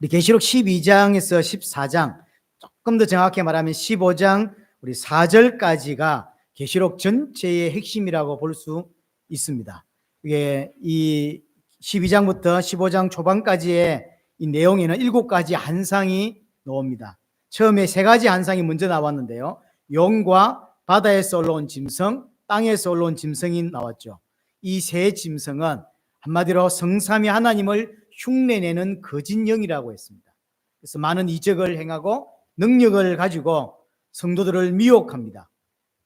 우리 계시록 12장에서 14장, 조금 더 정확히 말하면 15장 우리 4절까지가 계시록 전체의 핵심이라고 볼 수 있습니다. 이게 이 12장부터 15장 초반까지의 이 내용에는 7가지 환상이 나옵니다. 처음에 3가지 환상이 먼저 나왔는데요. 용과 바다에서 올라온 짐승, 땅에서 올라온 짐승이 나왔죠. 이 세 짐승은 한마디로 성삼위 하나님을 흉내내는 거짓 영이라고 했습니다. 그래서 많은 이적을 행하고 능력을 가지고 성도들을 미혹합니다.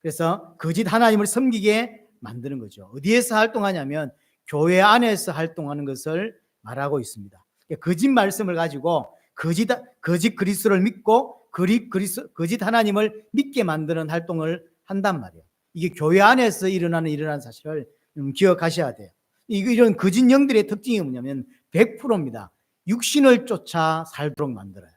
그래서 거짓 하나님을 섬기게 만드는 거죠. 어디에서 활동하냐면 교회 안에서 활동하는 것을 말하고 있습니다. 거짓 말씀을 가지고 거짓 그리스도를 믿고 거짓 하나님을 믿게 만드는 활동을 한단 말이에요. 이게 교회 안에서 일어나는 사실을 기억하셔야 돼요. 이런 거짓 영들의 특징이 뭐냐면 100%입니다. 육신을 쫓아 살도록 만들어요.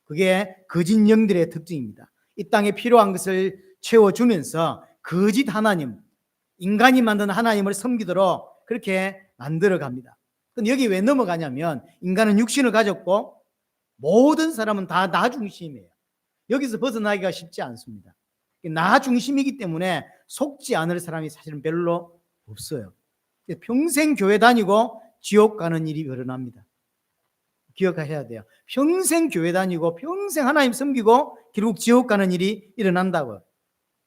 그게 거짓 영들의 특징입니다. 이 땅에 필요한 것을 채워주면서 거짓 하나님, 인간이 만든 하나님을 섬기도록 그렇게 만들어 갑니다. 근데 여기 왜 넘어가냐면 인간은 육신을 가졌고 모든 사람은 다 나 중심이에요. 여기서 벗어나기가 쉽지 않습니다. 나 중심이기 때문에 속지 않을 사람이 사실은 별로 없어요. 평생 교회 다니고 지옥 가는 일이 일어납니다. 기억하셔야 돼요. 평생 교회 다니고 평생 하나님 섬기고 결국 지옥 가는 일이 일어난다고요.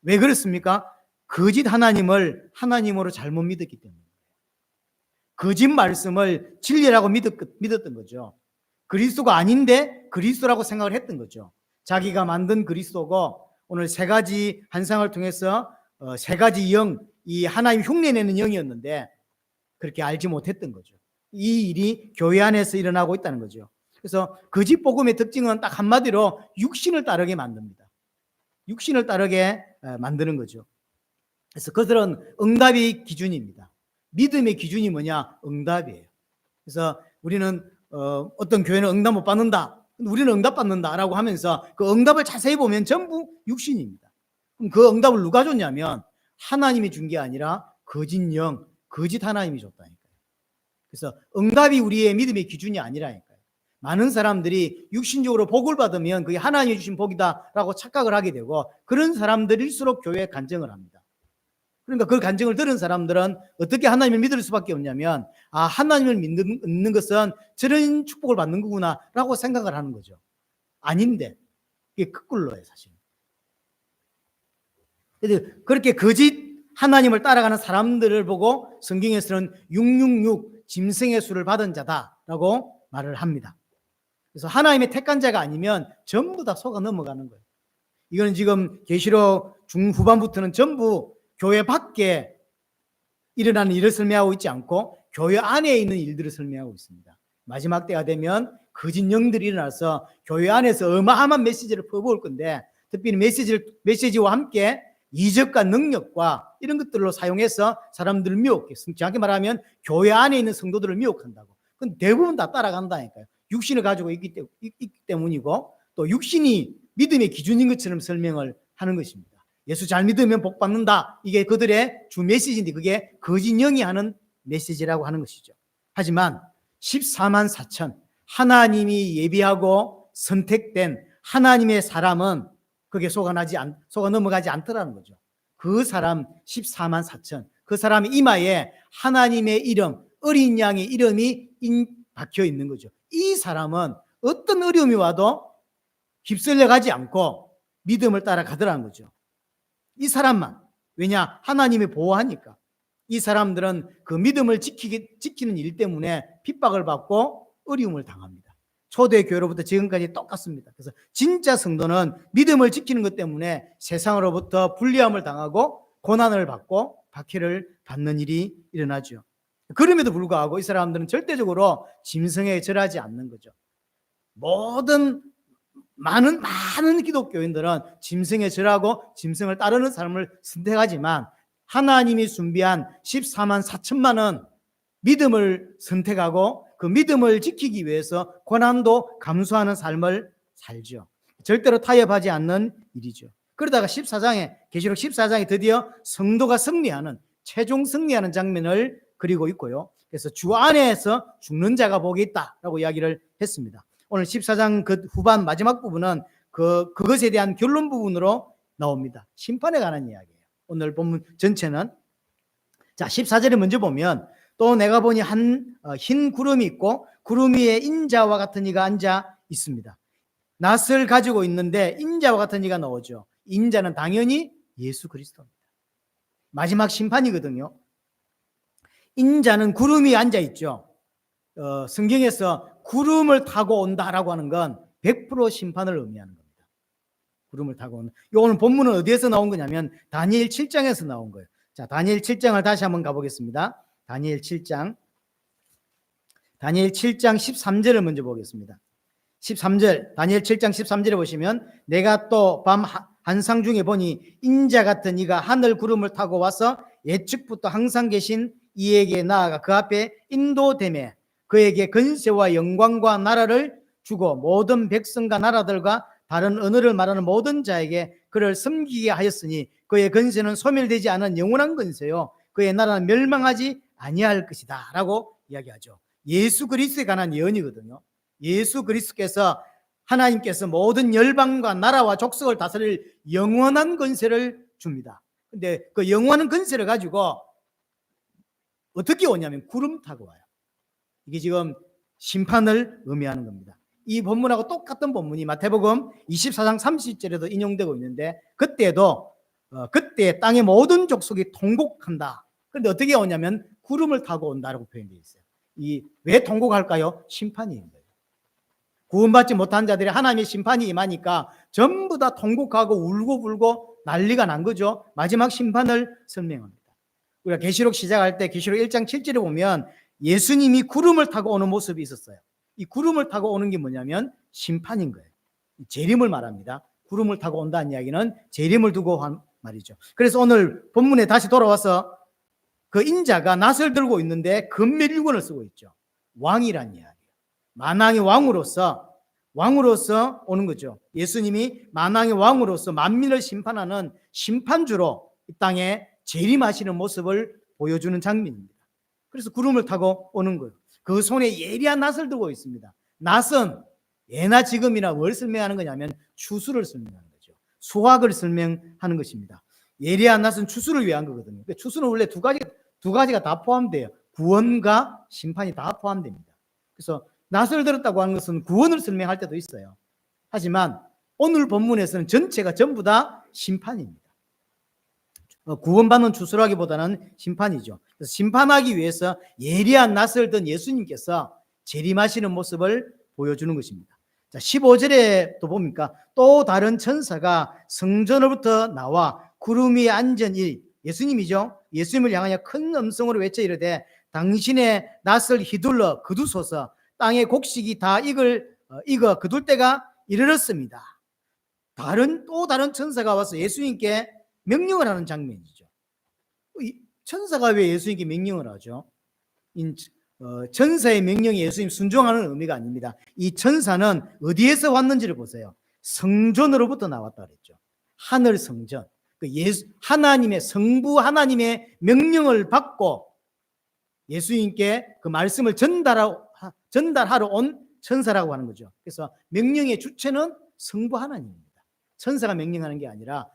왜 그렇습니까? 거짓 하나님을 하나님으로 잘못 믿었기 때문에. 거짓 말씀을 진리라고 믿었던 거죠. 그리스도가 아닌데 그리스도라고 생각을 했던 거죠. 자기가 만든 그리스도고 오늘 3가지 환상을 통해서 3가지 영, 이 하나님 흉내내는 영이었는데 그렇게 알지 못했던 거죠. 이 일이 교회 안에서 일어나고 있다는 거죠. 그래서 거짓 복음의 특징은 딱 한마디로 육신을 따르게 만듭니다. 육신을 따르게 만드는 거죠. 그래서 그들은 응답이 기준입니다. 믿음의 기준이 뭐냐? 응답이에요. 그래서 우리는 어떤 교회는 응답 못 받는다. 우리는 응답 받는다라고 하면서 그 응답을 자세히 보면 전부 육신입니다. 그럼 그 응답을 누가 줬냐면 하나님이 준 게 아니라 거짓 영, 거짓 하나님이 줬다니까요. 그래서 응답이 우리의 믿음의 기준이 아니라니까요. 많은 사람들이 육신적으로 복을 받으면 그게 하나님이 주신 복이다라고 착각을 하게 되고 그런 사람들일수록 교회에 간증을 합니다. 그러니까 그 간증을 들은 사람들은 어떻게 하나님을 믿을 수밖에 없냐면 하나님을 믿는 것은 저런 축복을 받는 거구나 라고 생각을 하는 거죠. 아닌데 이게 거꾸로예요 사실. 그렇게 거짓 하나님을 따라가는 사람들을 보고 성경에서는 666 짐승의 수를 받은 자다라고 말을 합니다. 그래서 하나님의 택한 자가 아니면 전부 다 속아 넘어가는 거예요. 이건 지금 계시록 중후반부터는 전부 교회 밖에 일어나는 일을 설명하고 있지 않고 교회 안에 있는 일들을 설명하고 있습니다. 마지막 때가 되면 거짓 영들이 일어나서 교회 안에서 어마어마한 메시지를 퍼부을 건데 특별히 메시지와 함께 이적과 능력과 이런 것들로 사용해서 사람들을 미혹해. 정확히 말하면 교회 안에 있는 성도들을 미혹한다고. 그건 대부분 다 따라간다니까요. 육신을 가지고 있기 때문이고 또 육신이 믿음의 기준인 것처럼 설명을 하는 것입니다. 예수 잘 믿으면 복 받는다. 이게 그들의 주 메시지인데 그게 거짓 영이 하는 메시지라고 하는 것이죠. 하지만 14만 4천 하나님이 예비하고 선택된 하나님의 사람은 그게 속아 넘어가지 않더라는 거죠. 그 사람 14만 4천 그 사람의 이마에 하나님의 이름, 어린 양의 이름이 박혀 있는 거죠. 이 사람은 어떤 어려움이 와도 휩쓸려 가지 않고 믿음을 따라가더라는 거죠. 이 사람만. 왜냐? 하나님이 보호하니까. 이 사람들은 그 믿음을 지키는 일 때문에 핍박을 받고 어려움을 당합니다. 초대교회로부터 지금까지 똑같습니다. 그래서 진짜 성도는 믿음을 지키는 것 때문에 세상으로부터 불리함을 당하고 고난을 받고 박해를 받는 일이 일어나죠. 그럼에도 불구하고 이 사람들은 절대적으로 짐승에 절하지 않는 거죠. 많은 기독교인들은 짐승에 절하고 짐승을 따르는 삶을 선택하지만 하나님이 준비한 14만 4천만은 믿음을 선택하고 그 믿음을 지키기 위해서 고난도 감수하는 삶을 살죠. 절대로 타협하지 않는 일이죠. 그러다가 계시록 14장에 드디어 성도가 승리하는 최종 승리하는 장면을 그리고 있고요. 그래서 주 안에서 죽는 자가 복이 있다라고 이야기를 했습니다. 오늘 14장 그 후반 마지막 부분은 그것에 대한 결론 부분으로 나옵니다. 심판에 관한 이야기예요. 오늘 본문 전체는. 자, 14절에 먼저 보면 또 내가 보니 흰 구름이 있고 구름 위에 인자와 같은 이가 앉아 있습니다. 낫을 가지고 있는데 인자와 같은 이가 나오죠. 인자는 당연히 예수 그리스도입니다. 마지막 심판이거든요. 인자는 구름 위에 앉아 있죠. 성경에서 구름을 타고 온다라고 하는 건 100% 심판을 의미하는 겁니다. 구름을 타고 오는. 오늘 본문은 어디에서 나온 거냐면 다니엘 7장에서 나온 거예요. 자, 다니엘 7장을 다시 한번 가보겠습니다. 다니엘 7장 13절을 먼저 보겠습니다. 13절, 다니엘 7장 13절에 보시면 내가 또 밤 한상 중에 보니 인자 같은 이가 하늘 구름을 타고 와서 예측부터 항상 계신 이에게 나아가 그 앞에 인도되매 그에게 권세와 영광과 나라를 주고 모든 백성과 나라들과 다른 언어를 말하는 모든 자에게 그를 섬기게 하였으니 그의 권세는 소멸되지 않은 영원한 권세요 그의 나라는 멸망하지 아니할 것이다 라고 이야기하죠. 예수 그리스도에 관한 예언이거든요. 예수 그리스도께서 하나님께서 모든 열방과 나라와 족속을 다스릴 영원한 권세를 줍니다. 근데 그 영원한 권세를 가지고 어떻게 오냐면 구름 타고 와요. 이게 지금 심판을 의미하는 겁니다. 이 본문하고 똑같은 본문이 마태복음 24장 30절에도 인용되고 있는데 그때도 그때 땅의 모든 족속이 통곡한다. 그런데 어떻게 오냐면 구름을 타고 온다라고 표현되어 있어요. 왜 통곡할까요? 심판인 거예요. 구원받지 못한 자들이 하나님의 심판이 임하니까 전부 다 통곡하고 울고 불고 난리가 난 거죠. 마지막 심판을 설명합니다. 우리가 계시록 시작할 때 계시록 1장 7절에 보면 예수님이 구름을 타고 오는 모습이 있었어요. 이 구름을 타고 오는 게 뭐냐면 심판인 거예요. 재림을 말합니다. 구름을 타고 온다는 이야기는 재림을 두고 한 말이죠. 그래서 오늘 본문에 다시 돌아와서 그 인자가 낫을 들고 있는데 금멸류관을 쓰고 있죠. 왕이란 이야기예요. 만왕의 왕으로서 오는 거죠. 예수님이 만왕의 왕으로서 만민을 심판하는 심판주로 이 땅에 재림하시는 모습을 보여주는 장면입니다. 그래서 구름을 타고 오는 거예요. 그 손에 예리한 낫을 들고 있습니다. 낫은 예나 지금이나 뭘 설명하는 거냐면 추수를 설명하는 거죠. 수확을 설명하는 것입니다. 예리한 낫은 추수를 위한 거거든요. 추수는 원래 두 가지가 다 포함돼요. 구원과 심판이 다 포함됩니다. 그래서 낫을 들었다고 하는 것은 구원을 설명할 때도 있어요. 하지만 오늘 본문에서는 전체가 전부 다 심판입니다. 구원받는 추수라기보다는 심판이죠. 그래서 심판하기 위해서 예리한 낫을 든 예수님께서 재림하시는 모습을 보여주는 것입니다. 자, 15절에 또 봅니까? 또 다른 천사가 성전으로부터 나와 구름 위에 앉은 예수님이죠. 예수님을 향하여 큰 음성으로 외쳐 이르되 당신의 낫을 휘둘러 거두소서 땅의 곡식이 다 익어 거둘 때가 이르렀습니다. 또 다른 천사가 와서 예수님께 명령을 하는 장면이죠. 천사가 왜 예수님께 명령을 하죠? 천사의 명령에 예수님 순종하는 의미가 아닙니다. 이 천사는 어디에서 왔는지를 보세요. 성전으로부터 나왔다 그랬죠. 하늘 성전. 하나님의 성부 하나님의 명령을 받고 예수님께 그 말씀을 전달하러 온 천사라고 하는 거죠. 그래서 명령의 주체는 성부 하나님입니다. 천사가 명령하는 게 아니라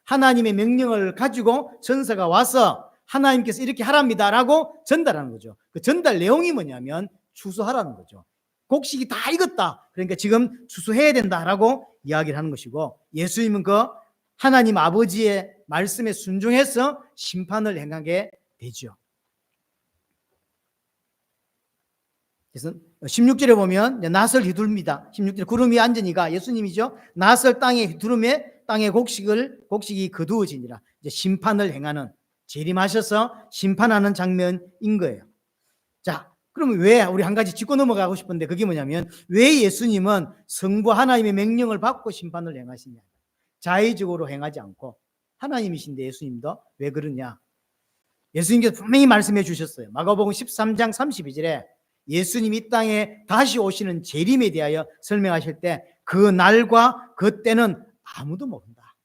하나님의 명령을 가지고 천사가 와서 하나님께서 이렇게 하랍니다라고 전달하는 거죠. 그 전달 내용이 뭐냐면 추수하라는 거죠. 곡식이 다 익었다. 그러니까 지금 추수해야 된다라고 이야기를 하는 것이고 예수님은 그 하나님 아버지의 말씀에 순종해서 심판을 행하게 되죠. 그래서 16절에 보면 낫을 휘둘릅니다. 16절에 구름 위에 앉으니까 예수님이죠. 낫을 땅에 휘두르매 땅의 곡식이 거두어지니라. 이제 심판을 행하는 재림하셔서 심판하는 장면인 거예요. 자, 그러면 왜 우리 한 가지 짚고 넘어가고 싶은데 그게 뭐냐면 왜 예수님은 성부 하나님의 명령을 받고 심판을 행하시냐? 자의적으로 행하지 않고 하나님이신데 예수님도 왜 그러냐? 예수님께서 분명히 말씀해 주셨어요. 마가복음 13장 32절에 예수님이 이 땅에 다시 오시는 재림에 대하여 설명하실 때 그 날과 그 때는 아무도 모른다.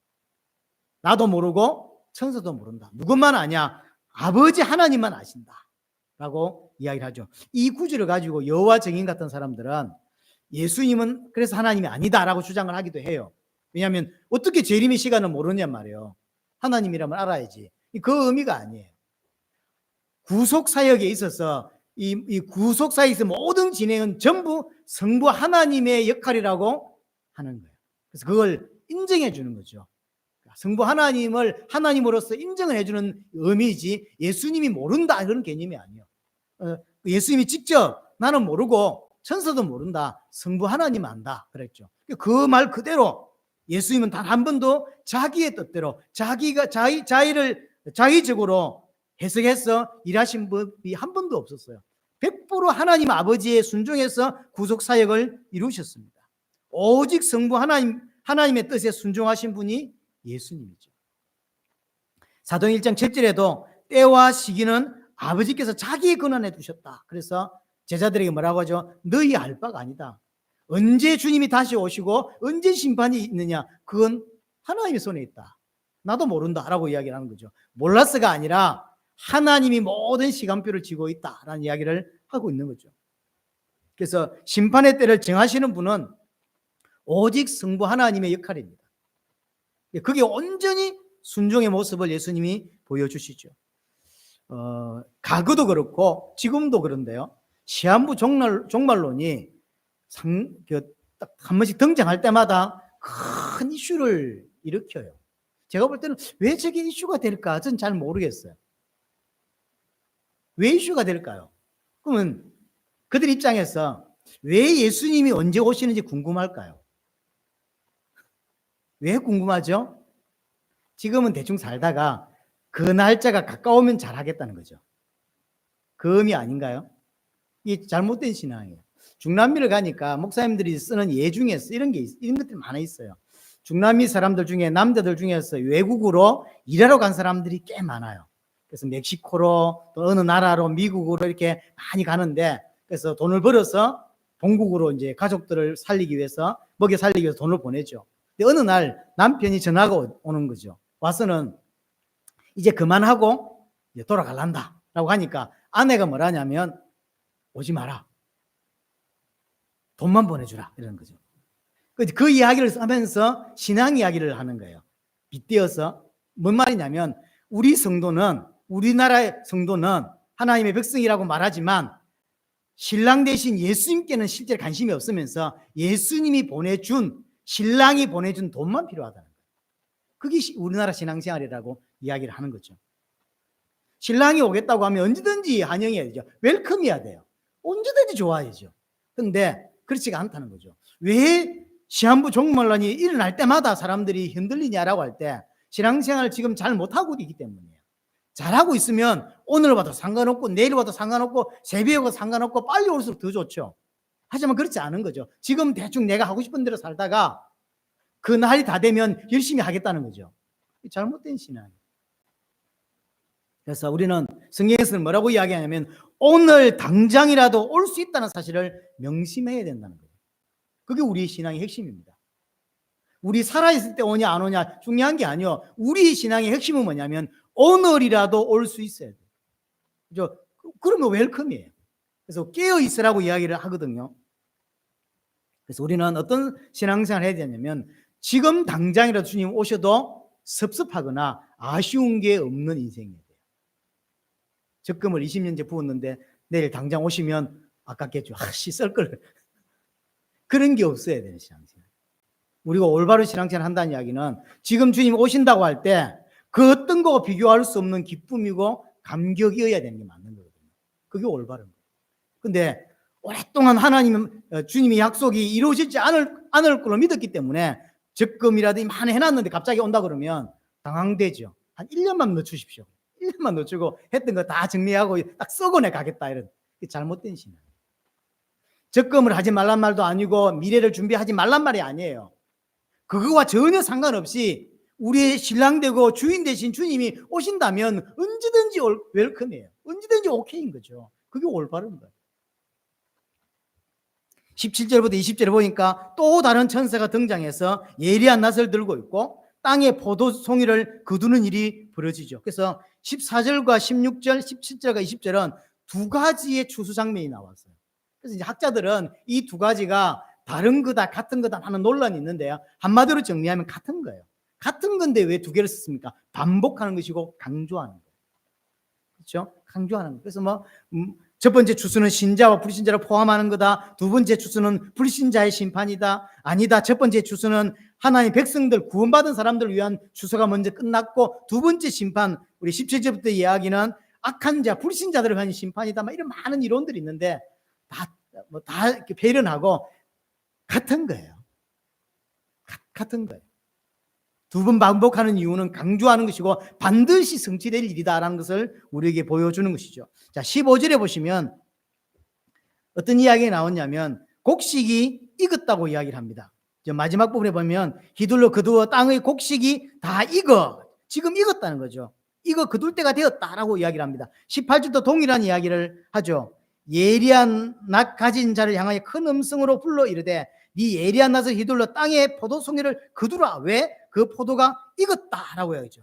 나도 모르고 천사도 모른다. 누구만 아냐? 아버지 하나님만 아신다. 라고 이야기를 하죠. 이 구절을 가지고 여호와 증인 같은 사람들은 예수님은 그래서 하나님이 아니다라고 주장을 하기도 해요. 왜냐하면 어떻게 재림의 시간을 모르냔 말이에요. 하나님이라면 알아야지. 그 의미가 아니에요. 구속사역에 있어서 이 구속사역에서 모든 진행은 전부 성부 하나님의 역할이라고 하는 거예요. 그래서 그걸 인정해 주는 거죠. 성부 하나님을 하나님으로서 인정을 해주는 의미이지 예수님이 모른다 그런 개념이 아니에요. 예수님이 직접 나는 모르고 천사도 모른다, 성부 하나님 안다 그랬죠. 그 말 그대로 예수님은 단 한 번도 자기의 뜻대로 자의적으로 해석해서 일하신 법이 한 번도 없었어요. 100% 하나님 아버지의 순종해서 구속사역을 이루셨습니다. 오직 성부 하나님의 뜻에 순종하신 분이 예수님이죠. 사도행 1장 7절에도 때와 시기는 아버지께서 자기의 권한에 두셨다. 그래서 제자들에게 뭐라고 하죠? 너희 알 바가 아니다. 언제 주님이 다시 오시고 언제 심판이 있느냐, 그건 하나님의 손에 있다. 나도 모른다 라고 이야기를 하는 거죠. 몰라서가 아니라 하나님이 모든 시간표를 쥐고 있다라는 이야기를 하고 있는 거죠. 그래서 심판의 때를 정하시는 분은 오직 성부 하나님의 역할입니다. 그게 온전히 순종의 모습을 예수님이 보여주시죠. 과거도 그렇고 지금도 그런데요. 시한부 종말론이 딱 한 번씩 등장할 때마다 큰 이슈를 일으켜요. 제가 볼 때는 왜 저게 이슈가 될까? 저는 잘 모르겠어요. 왜 이슈가 될까요? 그러면 그들 입장에서 왜 예수님이 언제 오시는지 궁금할까요? 왜 궁금하죠? 지금은 대충 살다가 그 날짜가 가까우면 잘하겠다는 거죠. 그 의미 아닌가요? 이게 잘못된 신앙이에요. 중남미를 가니까 목사님들이 쓰는 예 중에서 이런 것들이 많아 있어요. 중남미 사람들 중에, 남자들 중에서 외국으로 일하러 간 사람들이 꽤 많아요. 그래서 멕시코로 또 어느 나라로 미국으로 이렇게 많이 가는데, 그래서 돈을 벌어서 본국으로 이제 가족들을 살리기 위해서, 먹여 살리기 위해서 돈을 보내죠. 근데 어느 날 남편이 전화가 오는 거죠. 와서는 이제 그만하고 이제 돌아갈란다 라고 하니까 아내가 뭐라냐면 오지 마라, 돈만 보내주라 이러는 거죠. 그 이야기를 하면서 신앙 이야기를 하는 거예요. 빗대어서. 뭔 말이냐면 우리 성도는, 우리나라의 성도는 하나님의 백성이라고 말하지만 신랑 대신 예수님께는 실제 관심이 없으면서 예수님이 보내준, 신랑이 보내준 돈만 필요하다는 거예요. 그게 우리나라 신앙생활이라고 이야기를 하는 거죠. 신랑이 오겠다고 하면 언제든지 환영해야 되죠. 웰컴해야 돼요. 언제든지 좋아야죠. 그런데 그렇지가 않다는 거죠. 왜 시한부 종말론이 일어날 때마다 사람들이 흔들리냐라고 할 때 신앙생활을 지금 잘 못하고 있기 때문이에요. 잘하고 있으면 오늘 와도 상관없고 내일 와도 상관없고 새벽에 와도 상관없고 빨리 올수록 더 좋죠. 하지만 그렇지 않은 거죠. 지금 대충 내가 하고 싶은 대로 살다가 그 날이 다 되면 열심히 하겠다는 거죠. 잘못된 신앙이에요. 그래서 우리는 성경에서는 뭐라고 이야기하냐면 오늘 당장이라도 올 수 있다는 사실을 명심해야 된다는 거예요. 그게 우리 신앙의 핵심입니다. 우리 살아있을 때 오냐 안 오냐 중요한 게 아니요. 우리 신앙의 핵심은 뭐냐면 오늘이라도 올 수 있어야 돼요. 그죠? 그러면 웰컴이에요. 그래서 깨어있으라고 이야기를 하거든요. 그래서 우리는 어떤 신앙생활을 해야 되냐면 지금 당장이라도 주님 오셔도 섭섭하거나 아쉬운 게 없는 인생이에요. 적금을 20년째 부었는데 내일 당장 오시면 아깝겠죠. 썰걸. 그런 게 없어야 되는 신앙생활. 우리가 올바른 신앙생활을 한다는 이야기는 지금 주님 오신다고 할 때 그 어떤 거와 비교할 수 없는 기쁨이고 감격이어야 되는 게 맞는 거거든요. 그게 올바른 거예요. 근데 오랫동안 주님의 약속이 이루어지지 않을 걸로 믿었기 때문에 적금이라든지 많이 해놨는데 갑자기 온다 그러면 당황되죠. 한 1년만 늦추십시오. 1년만 늦추고 했던 거 다 정리하고 딱 썩어내 가겠다, 이런 잘못된 신앙. 적금을 하지 말란 말도 아니고 미래를 준비하지 말란 말이 아니에요. 그거와 전혀 상관없이 우리의 신랑 되고 주인 되신 주님이 오신다면 언제든지 웰컴이에요. 언제든지 오케이인 거죠. 그게 올바른 거예요. 17절부터 20절에 보니까 또 다른 천사가 등장해서 예리한 낫을 들고 있고 땅에 포도송이를 거두는 일이 벌어지죠. 그래서 14절과 16절, 17절과 20절은 두 가지의 추수 장면이 나왔어요. 그래서 이제 학자들은 이 두 가지가 다른 거다, 같은 거다 하는 논란이 있는데요. 한마디로 정리하면 같은 거예요. 같은 건데 왜 두 개를 썼습니까? 반복하는 것이고 강조하는 거예요. 그렇죠? 강조하는 거. 그래서 첫 번째 추수는 신자와 불신자를 포함하는 거다. 두 번째 추수는 불신자의 심판이다. 아니다. 첫 번째 추수는 하나님 백성들, 구원받은 사람들을 위한 추수가 먼저 끝났고, 두 번째 심판, 우리 17절부터 이야기는 악한 자, 불신자들을 위한 심판이다. 이런 많은 이론들이 있는데 다 이렇게 배련하고 같은 거예요. 같은 거예요. 두 번 반복하는 이유는 강조하는 것이고 반드시 성취될 일이다라는 것을 우리에게 보여주는 것이죠. 자, 15절에 보시면 어떤 이야기가 나오냐면 곡식이 익었다고 이야기를 합니다. 마지막 부분에 보면 히둘러 거두어 땅의 곡식이 다 익어, 지금 익었다는 거죠. 익어 거둘 때가 되었다라고 이야기를 합니다. 18절도 동일한 이야기를 하죠. 예리한 낫 가진 자를 향하여 큰 음성으로 불러 이르되 네 예리한 낫을 휘둘러 땅에 포도송이를 거두라. 왜? 그 포도가 익었다라고 이야기죠.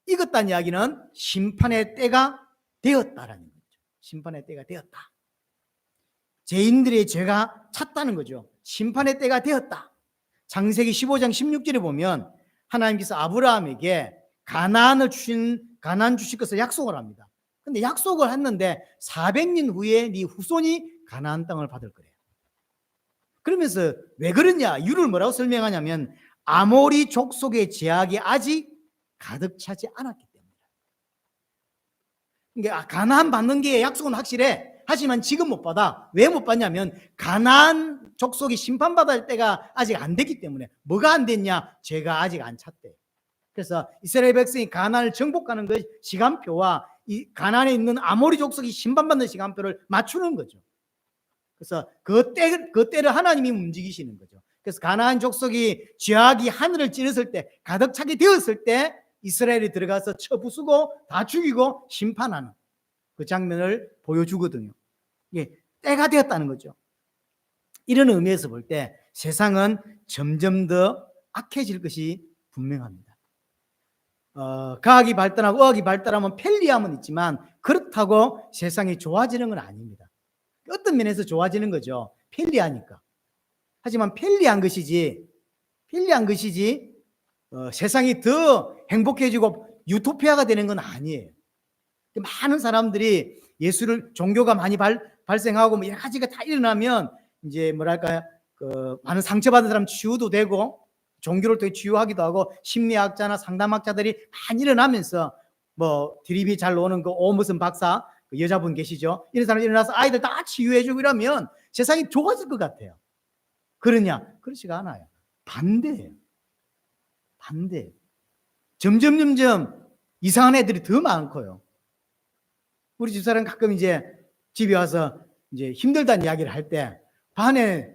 익었다는 이야기는 심판의 때가 되었다라는 거죠. 심판의 때가 되었다. 죄인들의 죄가 찼다는 거죠. 심판의 때가 되었다. 창세기 15장 16절에 보면 하나님께서 아브라함에게 가나안 주실 것을 약속을 합니다. 근데 약속을 했는데 400년 후에 네 후손이 가나안 땅을 받을 거래요. 그러면서 왜 그러냐? 이유를 뭐라고 설명하냐면 아모리 족속의 제약이 아직 가득 차지 않았기 때문이다. 그러니까 가나안 받는 게 약속은 확실해. 하지만 지금 못 받아. 왜 못 받냐면 가나안 족속이 심판받을 때가 아직 안 됐기 때문에. 뭐가 안 됐냐? 죄가 아직 안 찼대. 그래서 이스라엘 백성이 가나안을 정복하는 그 시간표와 이 가나안에 있는 아모리 족속이 심판받는 시간표를 맞추는 거죠. 그래서 그 때를 하나님이 움직이시는 거죠. 그래서 가나안 족속이 죄악이 하늘을 찌르실 때, 가득 차게 되었을 때 이스라엘이 들어가서 쳐부수고 다 죽이고 심판하는 그 장면을 보여주거든요. 이게 때가 되었다는 거죠. 이런 의미에서 볼 때 세상은 점점 더 악해질 것이 분명합니다. 과학이 발달하고 의학이 발달하면 편리함은 있지만 그렇다고 세상이 좋아지는 건 아닙니다. 어떤 면에서 좋아지는 거죠. 편리하니까. 하지만 편리한 것이지 세상이 더 행복해지고 유토피아가 되는 건 아니에요. 많은 사람들이 예수를 종교가 많이 발생하고 여러 가지가 다 일어나면 이제 뭐랄까요, 많은 상처받은 사람 치유도 되고 종교를 통해 치유하기도 하고 심리학자나 상담학자들이 많이 일어나면서 드립이 잘 노는 그 오무슨 박사 그 여자분 계시죠? 이런 사람이 일어나서 아이들 다 치유해주고 이러면 세상이 좋아질 것 같아요. 그러냐? 그렇지가 않아요. 반대예요. 점점 이상한 애들이 더 많고요. 우리 집사람 가끔 이제 집에 와서 이제 힘들다는 이야기를 할 때 반에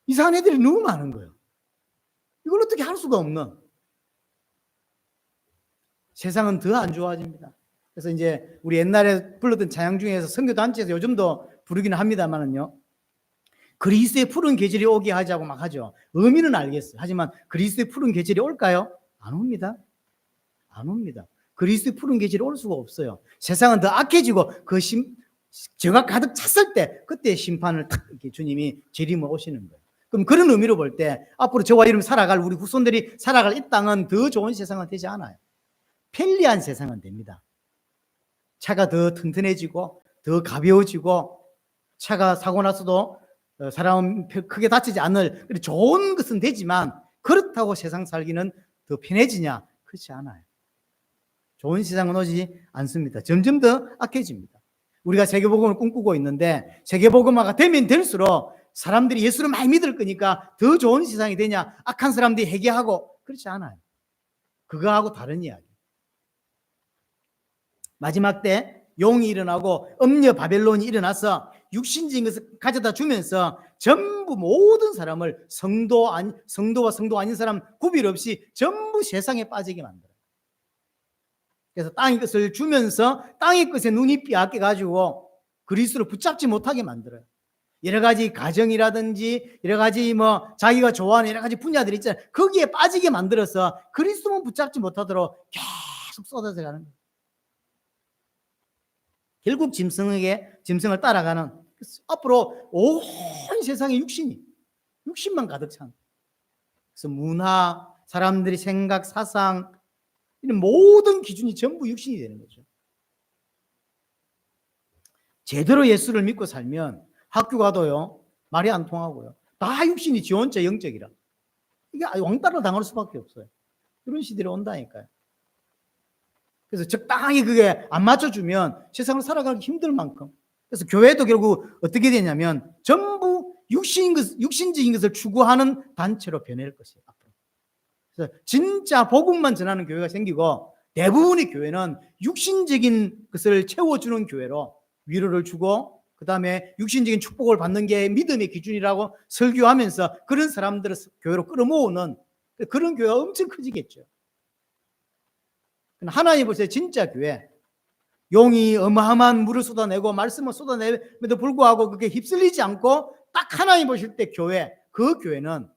이상한 애들이 너무 많은 거예요. 이걸 어떻게 할 수가 없는. 세상은 더 안 좋아집니다. 그래서 이제 우리 옛날에 불렀던 찬양 중에서 선교단체에서 요즘도 부르기는 합니다만은요. 그리스도의 푸른 계절이 오게 하자고 막 하죠. 의미는 알겠어요. 하지만 그리스도의 푸른 계절이 올까요? 안 옵니다. 그리스도의 푸른 계절이 올 수가 없어요. 세상은 더 악해지고 죄가 가득 찼을 때 그때 심판을 탁 이렇게 주님이 재림을 오시는 거예요. 그럼 그런 의미로 볼 때 앞으로 저와 여러분 살아갈 우리 후손들이 살아갈 이 땅은 더 좋은 세상은 되지 않아요. 편리한 세상은 됩니다. 차가 더 튼튼해지고 더 가벼워지고 차가 사고 났어도 사람은 크게 다치지 않을 좋은 것은 되지만 그렇다고 세상 살기는 더 편해지냐? 그렇지 않아요. 좋은 세상은 오지 않습니다. 점점 더 악해집니다. 우리가 세계복음을 꿈꾸고 있는데 세계복음화가 되면 될수록 사람들이 예수를 많이 믿을 거니까 더 좋은 세상이 되냐? 악한 사람들이 회개하고 그렇지 않아요. 그거하고 다른 이야기. 마지막 때 용이 일어나고 음녀 바벨론이 일어나서 육신적인 것을 가져다 주면서 전부 모든 사람을 성도와 성도 아닌 사람 구별 없이 전부 세상에 빠지게 만들어요. 그래서 땅의 것을 주면서 땅의 것에 눈이 빼앗겨 가지고 그리스도를 붙잡지 못하게 만들어요. 여러 가지 가정이라든지 여러 가지 자기가 좋아하는 여러 가지 분야들이 있잖아요. 거기에 빠지게 만들어서 그리스도만 붙잡지 못하도록 계속 쏟아져 가는 거예요. 결국 짐승을 따라가는 앞으로 온 세상에 육신만 가득 찬. 그래서 문화, 사람들이 생각, 사상, 이런 모든 기준이 전부 육신이 되는 거죠. 제대로 예수를 믿고 살면 학교 가도요, 말이 안 통하고요. 다 육신이 지 혼자 영적이라. 이게 왕따를 당할 수밖에 없어요. 이런 시대로 온다니까요. 그래서 적당히 그게 안 맞춰주면 세상을 살아가기 힘들 만큼. 그래서 교회도 결국 어떻게 되냐면 전부 육신적인 것을 추구하는 단체로 변할 것이에요. 앞으로. 그래서 진짜 복음만 전하는 교회가 생기고 대부분의 교회는 육신적인 것을 채워주는 교회로 위로를 주고 그다음에 육신적인 축복을 받는 게 믿음의 기준이라고 설교하면서 그런 사람들을 교회로 끌어모으는 그런 교회가 엄청 커지겠죠. 하나님 보세요. 진짜 교회. 용이 어마어마한 물을 쏟아내고 말씀을 쏟아내면도 불구하고 그게 휩쓸리지 않고 딱 하나님 보실 때 교회, 그 교회는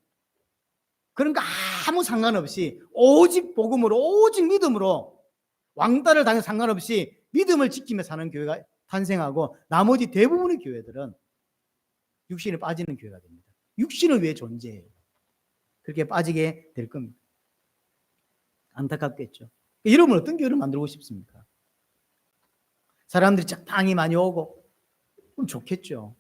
그런 거 아무 상관없이 오직 복음으로 오직 믿음으로 왕따를 당해 상관없이 믿음을 지키며 사는 교회가 탄생하고 나머지 대부분의 교회들은 육신에 빠지는 교회가 됩니다. 육신을 위해 존재해요. 그렇게 빠지게 될 겁니다. 안타깝겠죠. 이러면 어떤 교회를 만들고 싶습니까? 사람들이 적당히 많이 오고 그럼 좋겠죠.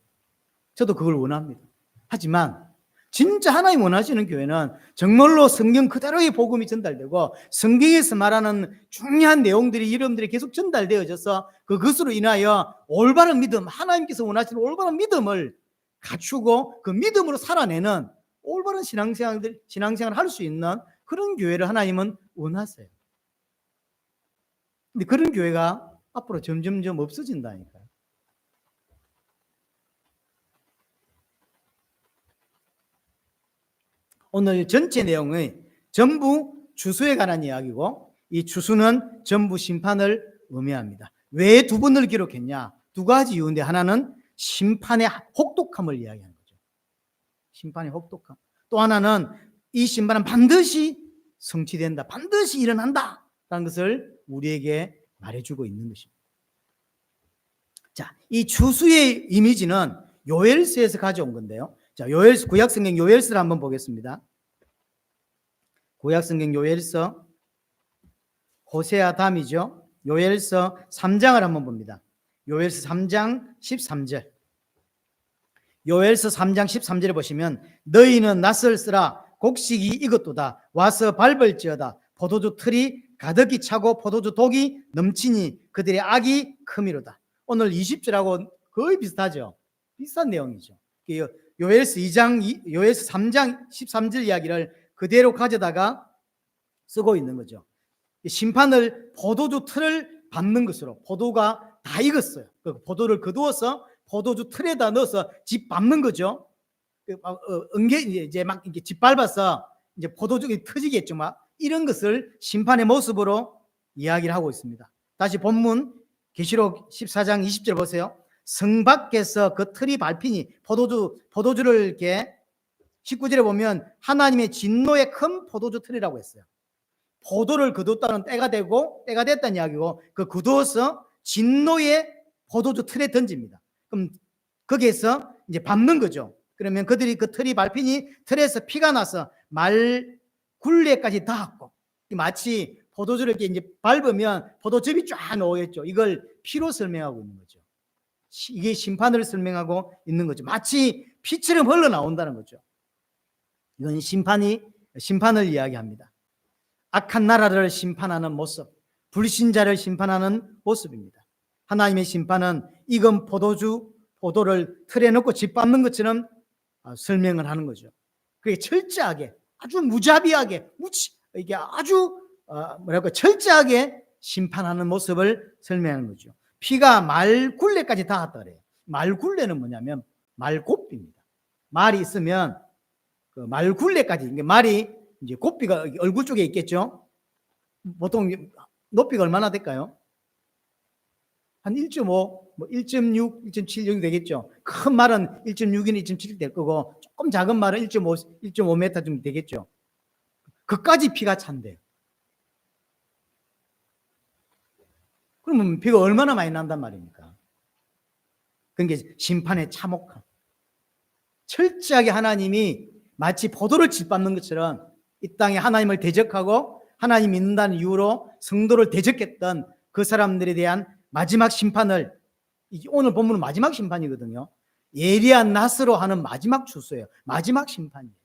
저도 그걸 원합니다. 하지만 진짜 하나님 원하시는 교회는 정말로 성경 그대로의 복음이 전달되고 성경에서 말하는 중요한 내용들이 여러분들이 계속 전달되어져서 그것으로 인하여 올바른 믿음, 하나님께서 원하시는 올바른 믿음을 갖추고 그 믿음으로 살아내는 올바른 신앙생활을 할 수 있는 그런 교회를 하나님은 원하세요. 근데 그런 교회가 앞으로 점점점 없어진다니까요. 오늘 전체 내용은 전부 주수에 관한 이야기고 이 주수는 전부 심판을 의미합니다. 왜 두 번을 기록했냐? 두 가지 이유인데 하나는 심판의 혹독함을 이야기하는 거죠. 심판의 혹독함. 또 하나는 이 심판은 반드시 성취된다. 반드시 일어난다. 라는 것을 우리에게 말해주고 있는 것입니다. 자, 이 주수의 이미지는 요엘서에서 가져온 건데요. 자, 요엘서, 구약성경 요엘서를 한번 보겠습니다. 구약성경 요엘서, 호세아담이죠. 요엘서 3장을 한번 봅니다. 요엘서 3장 13절. 요엘서 3장 13절에 보시면 너희는 낯을 쓰라 곡식이 익었도다 와서 밟을지어다 포도주 틀이 가득히 차고 포도주 독이 넘치니 그들의 악이 크미로다. 오늘 20절하고 거의 비슷하죠. 비슷한 내용이죠. 요엘서 3장 13절 이야기를 그대로 가져다가 쓰고 있는 거죠. 심판을 포도주 틀을 밟는 것으로 포도가 다 익었어요. 그 포도를 거두어서 포도주 틀에다 넣어서 집 밟는 거죠. 이제 막 이렇게 집 밟아서 이제 포도주가 터지겠죠. 막 이런 것을 심판의 모습으로 이야기를 하고 있습니다. 다시 본문 계시록 14장 20절 보세요. 성 밖에서 그 틀이 밟히니 포도주를 이렇게 19절에 보면 하나님의 진노의 큰 포도주 틀이라고 했어요. 포도를 거두었다는 때가 되고 때가 됐다는 이야기고 그 거두어서 진노의 포도주 틀에 던집니다. 그럼 거기에서 이제 밟는 거죠. 그러면 그들이 그 틀이 밟히니 틀에서 피가 나서 말 굴레까지 닿았고 마치 포도주를 이렇게 이제 밟으면 포도즙이 쫙 나오겠죠. 이걸 피로 설명하고 있는 거죠. 이게 심판을 설명하고 있는 거죠. 마치 피처럼 흘러나온다는 거죠. 이건 심판을 이야기합니다. 악한 나라를 심판하는 모습, 불신자를 심판하는 모습입니다. 하나님의 심판은 익은 포도를 틀에 넣고 짓밟는 것처럼 설명을 하는 거죠. 그게 철저하게, 아주 무자비하게, 이게 아주 철저하게 심판하는 모습을 설명하는 거죠. 피가 말굴레까지 닿았다 그래요. 말굴레는 뭐냐면 말곱비입니다. 말이 있으면 그 말굴레까지, 말이 이제 곱비가 얼굴 쪽에 있겠죠. 보통 높이가 얼마나 될까요? 한 1.5, 뭐 1.6, 1.7 정도 되겠죠. 큰 말은 1.6이나 1.7 될 거고 조금 작은 말은 1.5m 정도 되겠죠. 그까지 피가 찬대요. 그러면 피가 얼마나 많이 난단 말입니까? 그게 심판의 참혹함. 철저하게 하나님이 마치 포도를 짓밟는 것처럼 이 땅에 하나님을 대적하고 하나님 믿는다는 이유로 성도를 대적했던 그 사람들에 대한 마지막 심판을, 오늘 본문은 마지막 심판이거든요. 예리한 낫으로 하는 마지막 추수예요. 마지막 심판이에요.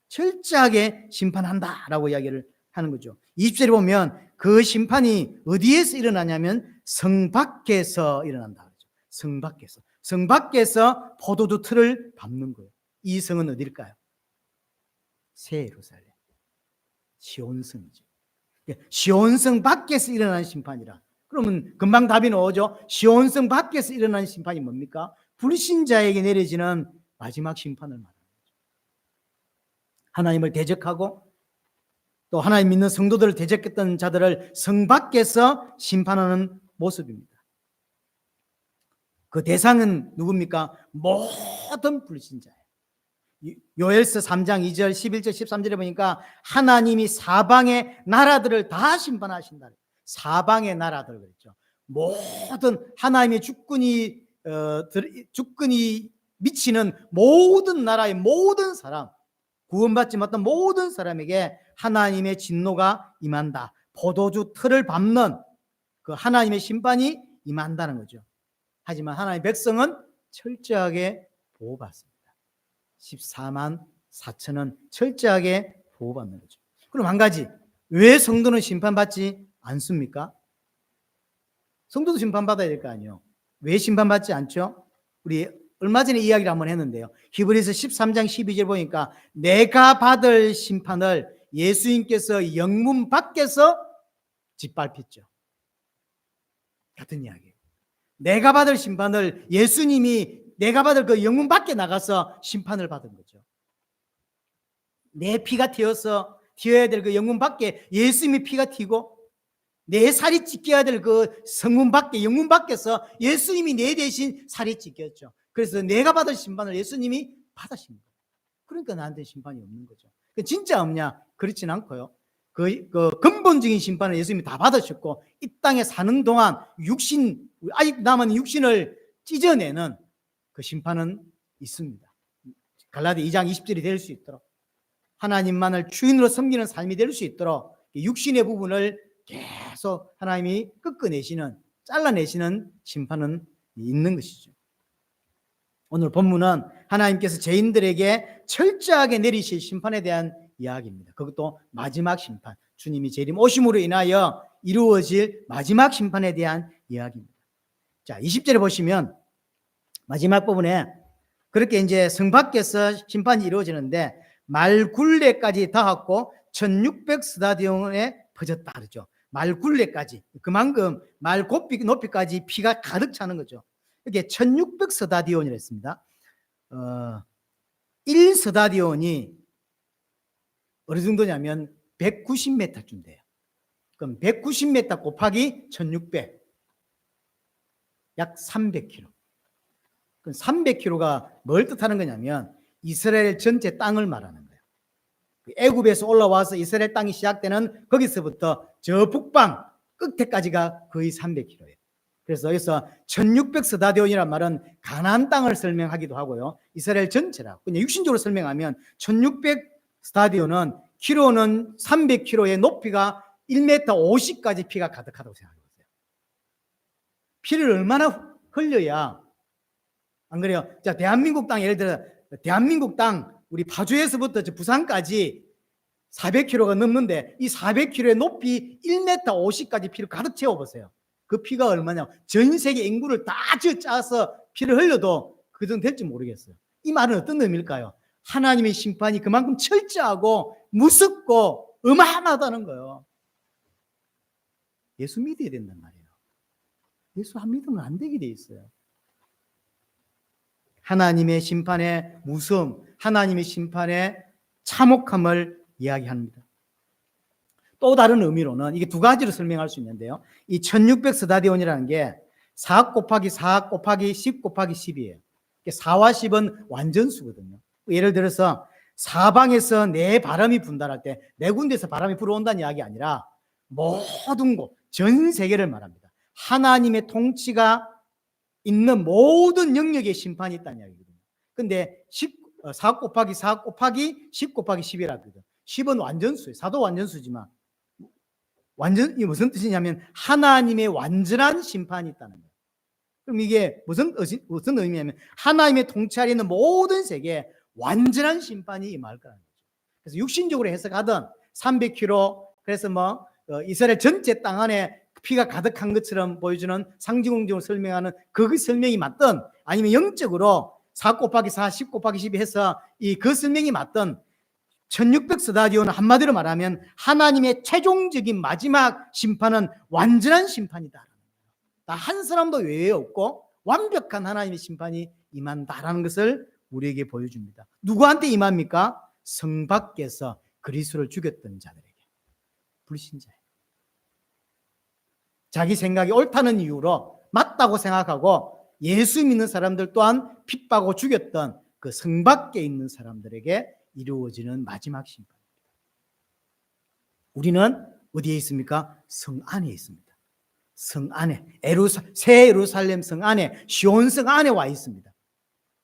철저하게 심판한다라고 이야기를 하는 거죠. 20절에 보면 그 심판이 어디에서 일어나냐면 성 밖에서 일어난다. 성 밖에서. 성 밖에서 포도주 틀을 밟는 거예요. 이 성은 어딜까요? 새 예루살렘. 시온성이죠. 시온성 밖에서 일어나는 심판이라. 그러면 금방 답이 나오죠. 시온성 밖에서 일어나는 심판이 뭡니까? 불신자에게 내려지는 마지막 심판을 말합니다. 하나님을 대적하고 또 하나님 믿는 성도들을 대적했던 자들을 성 밖에서 심판하는 모습입니다. 그 대상은 누굽니까? 모든 불신자예요. 요엘서 3장 2절 11절 13절에 보니까 하나님이 사방의 나라들을 다 심판하신다. 사방의 나라들 그랬죠. 모든 하나님의 주권이 미치는 모든 나라의 모든 사람, 구원받지 못한 모든 사람에게 하나님의 진노가 임한다. 포도주 틀을 밟는 그 하나님의 심판이 임한다는 거죠. 하지만 하나님의 백성은 철저하게 보호받습니다. 14만 4천은 철저하게 보호받는 거죠. 그럼 한 가지, 왜 성도는 심판받지 않습니까? 성도도 심판받아야 될 거 아니에요. 왜 심판받지 않죠? 우리 얼마 전에 이야기를 한번 했는데요. 히브리서 13장 12절 보니까 내가 받을 심판을 예수님께서 영문 밖에서 짓밟혔죠. 같은 이야기예요. 내가 받을 심판을 예수님이 내가 받을 그 영문 밖에 나가서 심판을 받은 거죠. 내 피가 튀어야 될 그 영문 밖에 예수님이 피가 튀고 내 살이 찢겨야 될 그 성문 밖에 영문 밖에서 예수님이 내 대신 살이 찢겼죠. 그래서 내가 받을 심판을 예수님이 받으신 거예요. 그러니까 나한테 심판이 없는 거죠. 진짜 없냐? 그렇진 않고요. 그 근본적인 심판을 예수님이 다 받으셨고 이 땅에 사는 동안 아직 남은 육신을 찢어내는 그 심판은 있습니다. 갈라디 2장 20절이 될 수 있도록 하나님만을 주인으로 섬기는 삶이 될 수 있도록 육신의 부분을 계속 하나님이 잘라내시는 심판은 있는 것이죠. 오늘 본문은 하나님께서 죄인들에게 철저하게 내리실 심판에 대한 이야기입니다. 그것도 마지막 심판, 주님이 재림 오심으로 인하여 이루어질 마지막 심판에 대한 이야기입니다. 자, 20절에 보시면 마지막 부분에 그렇게 이제 성 밖에서 심판이 이루어지는데 말굴레까지 닿았고 1600 스타디온에 퍼졌다 그러죠. 말굴레까지, 그만큼 말 높이까지 피가 가득 차는 거죠. 이게 1600 스타디온이라 했습니다. 1 스타디온이 어느 정도냐면 190m쯤 돼요. 그럼 190m 곱하기 1600, 약 300km. 그럼 300km가 뭘 뜻하는 거냐면 이스라엘 전체 땅을 말하는 거예요. 애굽에서 올라와서 이스라엘 땅이 시작되는 거기서부터 저 북방 끝에까지가 거의 300km예요. 그래서 여기서 1600 스타디온이란 말은 가나안 땅을 설명하기도 하고요. 이스라엘 전체라고. 그냥 육신적으로 설명하면 1600 스타디온은 키로는 300km의 높이가 1m 50까지 피가 가득하다고 생각해보세요. 피를 얼마나 흘려야, 안 그래요? 자, 대한민국 땅, 예를 들어 대한민국 땅 우리 파주에서부터 저 부산까지 400km가 넘는데 이 400km의 높이 1m 50까지 피를 가득 채워보세요. 그 피가 얼마냐? 전 세계 인구를 다 짜서 피를 흘려도 그 정도 될지 모르겠어요. 이 말은 어떤 의미일까요? 하나님의 심판이 그만큼 철저하고 무섭고 어마어마하다는 거예요. 예수 믿어야 된단 말이에요. 예수 안 믿으면 안 되게 돼 있어요. 하나님의 심판의 무서움, 하나님의 심판의 참혹함을 이야기합니다. 또 다른 의미로는 이게 두 가지로 설명할 수 있는데요. 이 1600 스타디온이라는 게 4 곱하기 4 곱하기 10 곱하기 10이에요. 4와 10은 완전수거든요. 예를 들어서 사방에서 내 바람이 분달할 때 네 군데서 바람이 불어온다는 이야기 아니라 모든 곳, 전 세계를 말합니다. 하나님의 통치가 있는 모든 영역에 심판이 있다는 이야기거든요. 근데 4 곱하기 4 곱하기 10 곱하기 10이라 하거든. 10은 완전수예요. 4도 완전수지만 완전, 이 무슨 뜻이냐면 하나님의 완전한 심판이 있다는 거예요. 그럼 이게 무슨 의미냐면 하나님의 통찰이 있는 모든 세계에 완전한 심판이 임할 거라는 거죠. 그래서 육신적으로 해석하든 300km, 그래서 이스라엘 전체 땅 안에 피가 가득한 것처럼 보여주는 상징적으로 설명하는 그 설명이 맞든, 아니면 영적으로 4 곱하기 4, 10 곱하기 10이 해서 그 설명이 맞든, 1600 스타디오는 한마디로 말하면 하나님의 최종적인 마지막 심판은 완전한 심판이다. 한 사람도 외에 없고 완벽한 하나님의 심판이 임한다라는 것을 우리에게 보여줍니다. 누구한테 임합니까? 성 밖에서 그리스도를 죽였던 자들에게. 불신자예요. 자기 생각이 옳다는 이유로 맞다고 생각하고 예수 믿는 사람들 또한 핍박하고 죽였던 그 성 밖에 있는 사람들에게 이루어지는 마지막 심판입니다. 우리는 어디에 있습니까? 성 안에 있습니다. 성 안에, 새 예루살렘 성 안에, 시온 성 안에 와 있습니다.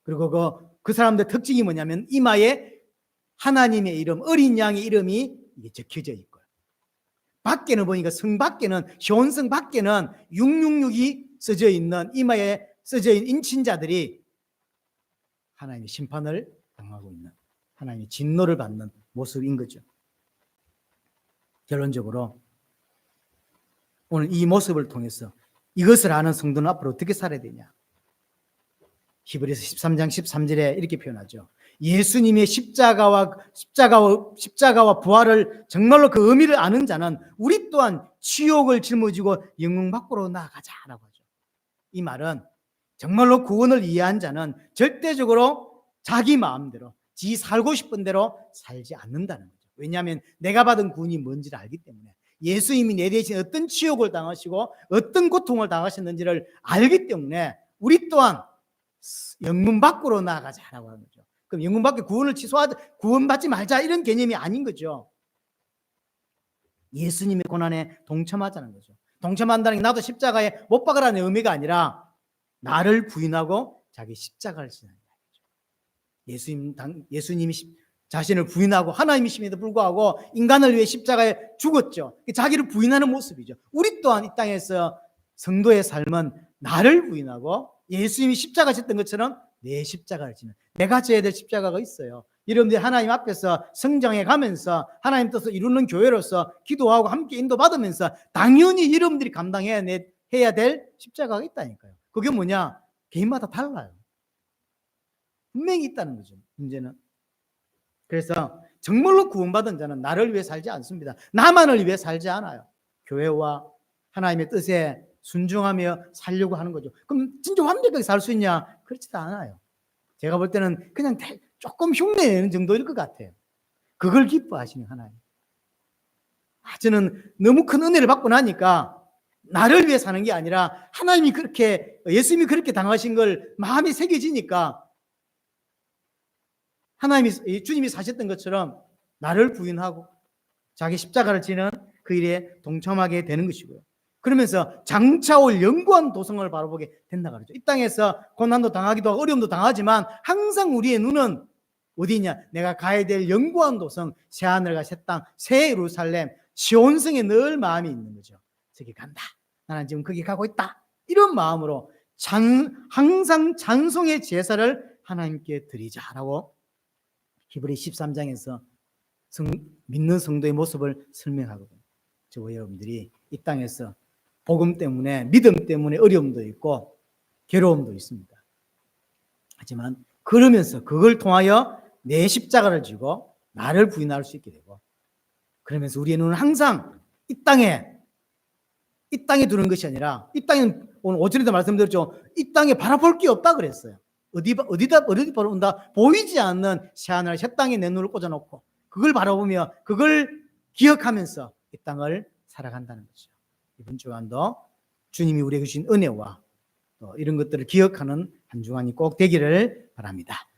그리고 그 사람들 특징이 뭐냐면 이마에 하나님의 이름, 어린 양의 이름이 적혀져 있고요. 밖에는 보니까 성 밖에는, 시온 성 밖에는 666이 써져 있는, 이마에 써져 있는 인친자들이 하나님의 심판을 당하고 있는, 하나님의 진노를 받는 모습인 거죠. 결론적으로 오늘 이 모습을 통해서 이것을 아는 성도는 앞으로 어떻게 살아야 되냐? 히브리서 13장 13절에 이렇게 표현하죠. 예수님의 십자가와 부활을 정말로 그 의미를 아는 자는 우리 또한 지옥을 짊어지고 영광 밖으로 나아가자라고 하죠. 이 말은 정말로 구원을 이해한 자는 절대적으로 자기 마음대로, 지 살고 싶은 대로 살지 않는다는 거죠. 왜냐하면 내가 받은 구원이 뭔지를 알기 때문에, 예수님이 내 대신 어떤 치욕을 당하시고 어떤 고통을 당하셨는지를 알기 때문에 우리 또한 영문 밖으로 나아가자라고 하는 거죠. 그럼 영문 밖에 구원을 구원받지 말자 이런 개념이 아닌 거죠. 예수님의 고난에 동참하자는 거죠. 동참한다는 게 나도 십자가에 못 박으라는 의미가 아니라 나를 부인하고 자기 십자가를 지는 거죠. 예수님이 자신을 부인하고 하나님이심에도 불구하고 인간을 위해 십자가에 죽었죠. 자기를 부인하는 모습이죠. 우리 또한 이 땅에서 성도의 삶은 나를 부인하고 예수님이 십자가 졌던 것처럼 내 십자가를 지는, 내가 져야 될 십자가가 있어요. 여러분들이 하나님 앞에서 성장해 가면서 하나님 뜻을 이루는 교회로서 기도하고 함께 인도받으면서 당연히 여러분들이 감당해야 될 십자가가 있다니까요. 그게 뭐냐? 개인마다 달라요. 분명히 있다는 거죠. 문제는. 그래서 정말로 구원받은 자는 나를 위해 살지 않습니다. 나만을 위해 살지 않아요. 교회와 하나님의 뜻에 순종하며 살려고 하는 거죠. 그럼 진짜 완벽하게 살 수 있냐? 그렇지도 않아요. 제가 볼 때는 그냥 조금 흉내내는 정도일 것 같아요. 그걸 기뻐하시는 하나님. 저는 너무 큰 은혜를 받고 나니까 나를 위해 사는 게 아니라 하나님이 그렇게, 예수님이 그렇게 당하신 걸 마음이 새겨지니까 주님이 사셨던 것처럼 나를 부인하고 자기 십자가를 지는 그 일에 동참하게 되는 것이고요. 그러면서 장차 올 영구한 도성을 바라보게 된다 그러죠. 이 땅에서 고난도 당하기도 하고 어려움도 당하지만 항상 우리의 눈은 어디 있냐? 내가 가야 될 영구한 도성, 새하늘과 새 땅, 새 예루살렘, 시온성에 늘 마음이 있는 거죠. 저기 간다. 나는 지금 거기 가고 있다. 이런 마음으로 항상 찬송의 제사를 하나님께 드리자라고 히브리 13장에서 믿는 성도의 모습을 설명하거든요. 저와 여러분들이 이 땅에서 복음 때문에, 믿음 때문에 어려움도 있고 괴로움도 있습니다. 하지만 그러면서 그걸 통하여 내 십자가를 지고 나를 부인할 수 있게 되고, 그러면서 우리의 눈은 항상 이 땅에 두는 것이 아니라, 이 땅은 오늘 5절에도 말씀드렸죠. 이 땅에 바라볼 게 없다 그랬어요. 어디다 바라본다? 보이지 않는 새하늘, 새 땅에 내 눈을 꽂아놓고 그걸 바라보며 그걸 기억하면서 이 땅을 살아간다는 거죠. 이번 주간도 주님이 우리에게 주신 은혜와 또 이런 것들을 기억하는 한 주간이 꼭 되기를 바랍니다.